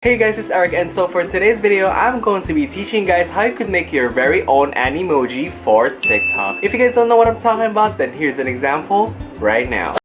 Hey guys, it's Eric, and so for today's video, I'm going to be teaching you guys how you could make your very own Animoji for TikTok. If you guys don't know what I'm talking about, then here's an example right now.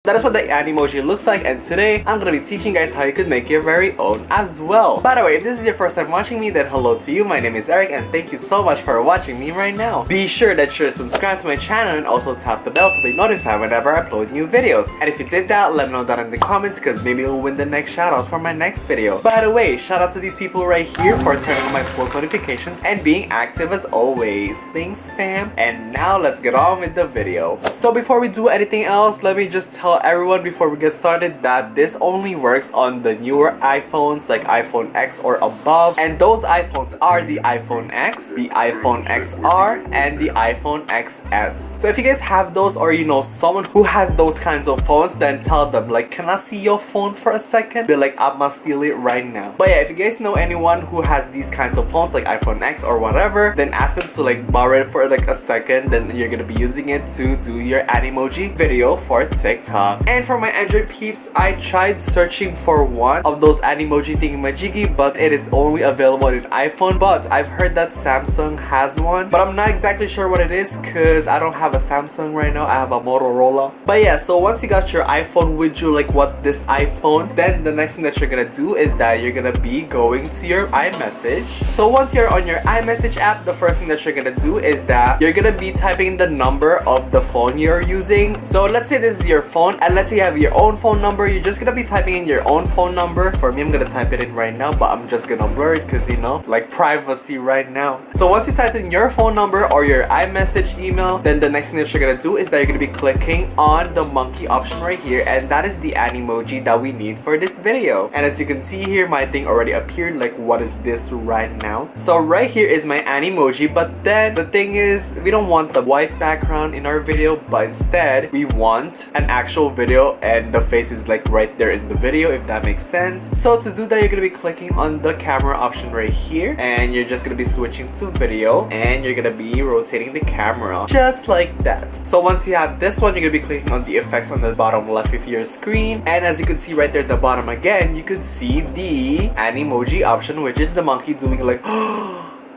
That is what the Animoji looks like, and today I'm gonna be teaching you guys how you could make your very own as well. By the way, if this is your first time watching me, then hello to you. My name is Eric, and thank you so much for watching me right now. Be sure that you're subscribed to my channel and also tap the bell to be notified whenever I upload new videos. And if you did that, let me know down in the comments, because maybe you'll win the next shoutout for my next video. By the way, shout out to these people right here for turning on my post notifications and being active as always. Thanks fam. And now let's get on with the video. So before we do anything else, let me just tell everyone before we get started that this only works on the newer iPhones like iPhone X or above, and those iPhones are the iPhone X, the iPhone XR, and the iPhone XS. So if you guys have those, or you know someone who has those kinds of phones, then tell them like, can I see your phone for a second? Be like, I'ma steal it right now. But yeah, if you guys know anyone who has these kinds of phones like iPhone X or whatever, then ask them to like borrow it for like a second, then you're gonna be using it to do your Animoji video for TikTok. And for my Android peeps, I tried searching for one of those Animoji thingamajiggy, but it is only available in iPhone. But I've heard that Samsung has one, but I'm not exactly sure what it is because I don't have a Samsung right now. I have a Motorola. But yeah, so once you got your iPhone with you, like what this iPhone, then the next thing that you're gonna do is that you're gonna be going to your iMessage. So once you're on your iMessage app, the first thing that you're gonna do is that you're gonna be typing the number of the phone you're using. So let's say this is your phone, and let's say you have your own phone number. You're just gonna be typing in your own phone number. For me, I'm gonna type it in right now, but I'm just gonna blur it because you know, like privacy right now. So once you type in your phone number or your iMessage email, then the next thing that you're gonna do is that you're gonna be clicking on the monkey option right here, and that is the Animoji that we need for this video. And as you can see here, my thing already appeared. Like, what is this right now? So right here is my Animoji, but then the thing is, we don't want the white background in our video, but instead we want an actual video and the face is like right there in the video, if that makes sense. So to do that, you're gonna be clicking on the camera option right here, and you're just gonna be switching to video, and you're gonna be rotating the camera just like that. So once you have this one, you're gonna be clicking on the effects on the bottom left of your screen, and as you can see right there at the bottom again, you could see the Animoji option, which is the monkey doing like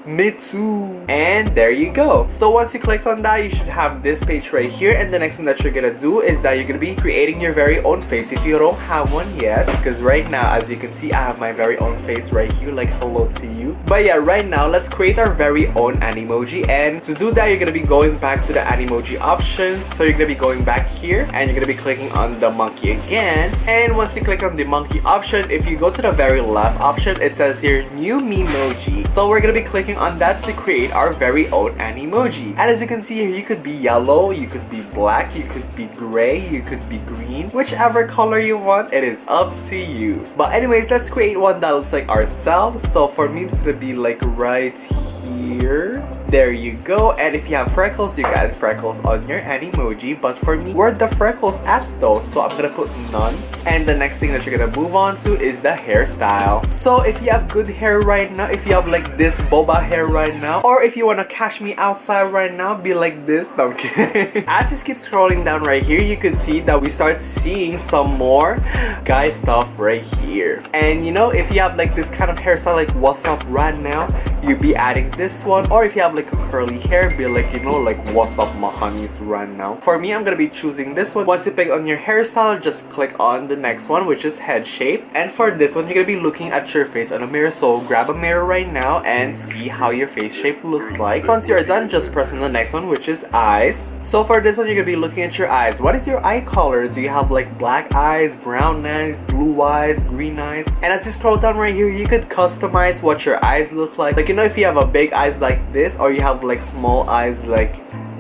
me too. And there you go. So once you click on that, you should have this page right here, and the next thing that you're gonna do is that you're gonna be creating your very own face if you don't have one yet, because right now, as you can see, I have my very own face right here, like hello to you. But yeah, right now let's create our very own Animoji, and to do that, you're gonna be going back to the Animoji option. So you're gonna be going back here, and you're gonna be clicking on the monkey again, and once you click on the monkey option, if you go to the very left option, it says here new Memoji. So we're gonna be clicking on that to create our very own Animoji. And as you can see here, you could be yellow, you could be black, you could be gray, you could be green, whichever color you want, it is up to you. But anyways, let's create one that looks like ourselves. So for me, it's gonna be like right here. There you go. And if you have freckles, you got freckles on your Animoji. But for me, where the freckles at though? So I'm gonna put none. And the next thing that you're gonna move on to is the hairstyle. So if you have good hair right now, if you have like this boba hair right now, or if you wanna catch me outside right now, be like this. No, I'm kidding. As you keep scrolling down right here, you can see that we start seeing some more guy stuff right here. And you know, if you have like this kind of hairstyle, like what's up right now, you be adding this one. Or if you have like a curly hair, be like, you know, like what's up my honeys right now. For me, I'm gonna be choosing this one. Once you pick on your hairstyle, just click on the next one, which is head shape. And for this one, you're gonna be looking at your face on a mirror. So grab a mirror right now and see how your face shape looks like. Once you're done, just press on the next one, which is eyes. So for this one, you're gonna be looking at your eyes. What is your eye color? Do you have like black eyes, brown eyes, blue eyes, green eyes? And as you scroll down right here, you could customize what your eyes look like. Like, you know, if you have a big eyes like this, or you have like small eyes like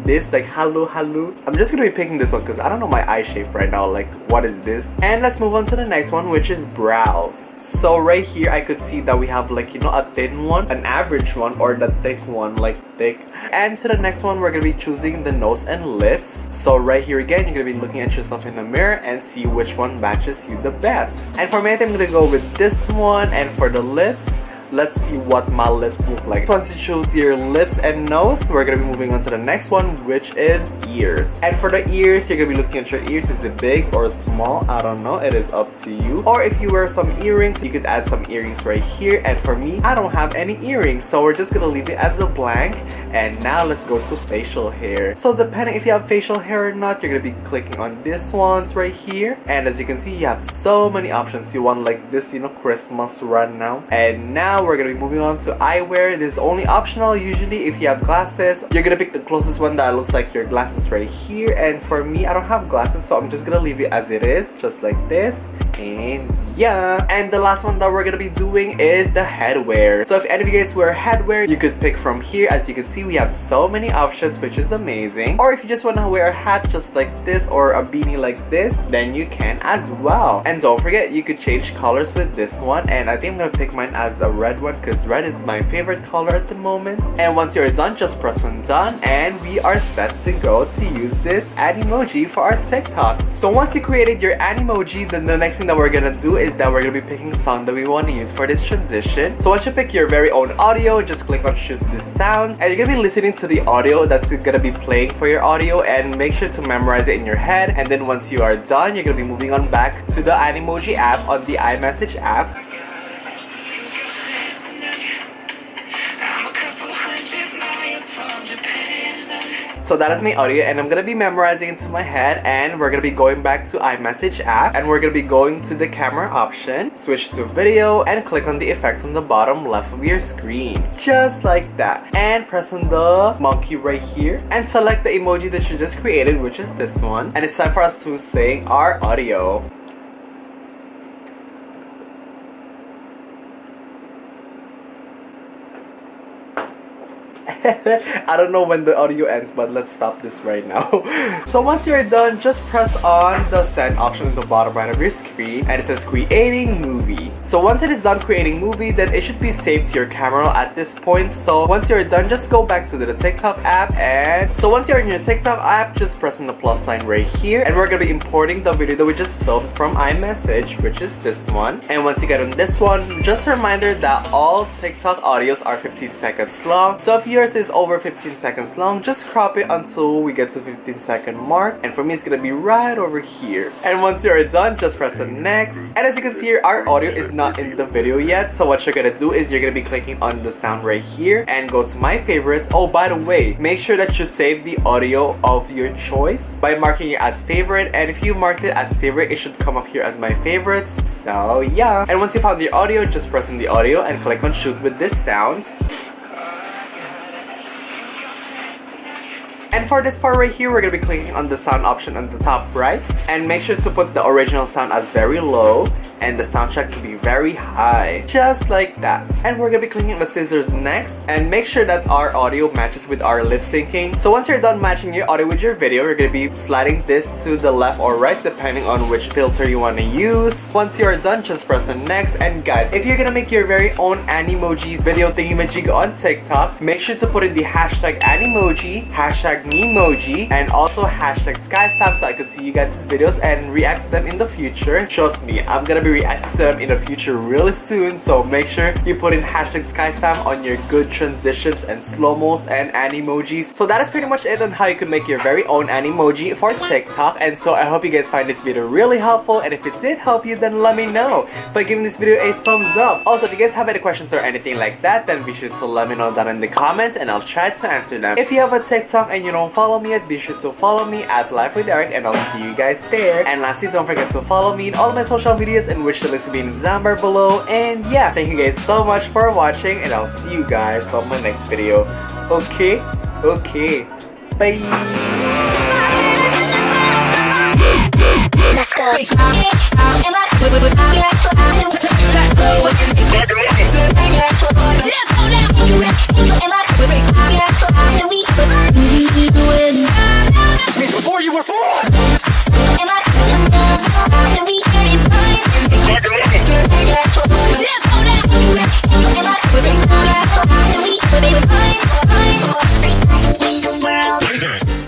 this, like hello. I'm just gonna be picking this one because I don't know my eye shape right now, like what is this? And let's move on to the next one, which is brows. So right here I could see that we have like, you know, a thin one, an average one, or the thick one, like thick. And to the next one, we're gonna be choosing the nose and lips. So right here again, you're gonna be looking at yourself in the mirror and see which one matches you the best. And for me, I think I'm gonna go with this one. And for the lips, let's see what my lips look like. Once you choose your lips and nose, we're gonna be moving on to the next one, which is ears. And for the ears, you're gonna be looking at your ears. Is it big or small? I don't know, it is up to you. Or if you wear some earrings, you could add some earrings right here. And for me, I don't have any earrings, so we're just gonna leave it as a blank. And now let's go to facial hair. So depending if you have facial hair or not, you're gonna be clicking on this ones right here. And as you can see, you have so many options. You want like this, you know, Christmas run now. And now we're gonna be moving on to eyewear. This is only optional. Usually if you have glasses, you're gonna pick the closest one that looks like your glasses right here. And for me, I don't have glasses, so I'm just gonna leave it as it is, just like this. And yeah, and the last one that we're gonna be doing is the headwear. So if any of you guys wear headwear, you could pick from here. As you can see, we have so many options, which is amazing. Or if you just want to wear a hat just like this or a beanie like this, then you can as well. And don't forget, you could change colors with this one, and I think I'm gonna pick mine as a red one because red is my favorite color at the moment. And once you're done, just press on done, and we are set to go to use this Animoji for our TikTok. So once you created your Animoji, then the next thing that we're gonna do is that we're gonna be picking sound that we want to use for this transition. So once you pick your very own audio, just click on shoot this sound, and you're gonna be listening to the audio that's gonna be playing for your audio, and make sure to memorize it in your head. And then once you are done, you're gonna be moving on back to the Animoji app on the iMessage app. So that is my audio, and I'm gonna be memorizing it to my head, and we're gonna be going back to iMessage app, and we're gonna be going to the camera option, switch to video, and click on the effects on the bottom left of your screen. Just like that. And press on the monkey right here, and select the emoji that you just created, which is this one. And it's time for us to sing our audio. I don't know when the audio ends, but let's stop this right now. So once you're done, just press on the send option in the bottom right of your screen, and it says creating movie. So once it is done creating movie, then it should be saved to your camera at this point. So once you're done, just go back to the TikTok app, and so once you're in your TikTok app, just press on the plus sign right here, and we're gonna be importing the video that we just filmed from iMessage, which is this one. And once you get on this one, just a reminder that all TikTok audios are 15 seconds long. So if yours is over 15 seconds long, just crop it until we get to 15-second mark, and for me it's gonna be right over here. And once you're done, just press on next. And as you can see here, our audio is not in the video yet, so what you're gonna do is you're gonna be clicking on the sound right here and go to my favorites. Oh, by the way, make sure that you save the audio of your choice by marking it as favorite, and if you marked it as favorite, it should come up here as my favorites. So yeah, and once you found the audio, just press on the audio and click on shoot with this sound. And for this part right here, we're gonna be clicking on the sound option on the top right, and make sure to put the original sound as very low and the sound check to be very high, just like that. And we're gonna be clicking on the scissors next, and make sure that our audio matches with our lip syncing. So once you're done matching your audio with your video, you're gonna be sliding this to the left or right depending on which filter you want to use. Once you're done, just press on next. And guys, if you're gonna make your very own Animoji video thingy-majig on TikTok, make sure to put in the hashtag Animoji, hashtag Memoji, and also hashtag SkySpam, so I can see you guys' videos and react to them in the future. Trust me, I'm gonna be reacting to them in the future really soon, so make sure you put in hashtag SkySpam on your good transitions and slow-mos and Animojis. So that is pretty much it on how you can make your very own Animoji for TikTok. And so I hope you guys find this video really helpful, and if it did help you, then let me know by giving this video a thumbs up. Also, if you guys have any questions or anything like that, then be sure to let me know down in the comments, and I'll try to answer them. If you have a TikTok and you don't follow me yet, be sure to follow me at Life with Erick, and I'll see you guys there. And lastly, don't forget to follow me in all of my social medias, and wish the links to be in the down bar below. And yeah, thank you guys so much for watching, and I'll see you guys on my next video. Okay, bye. Let's go.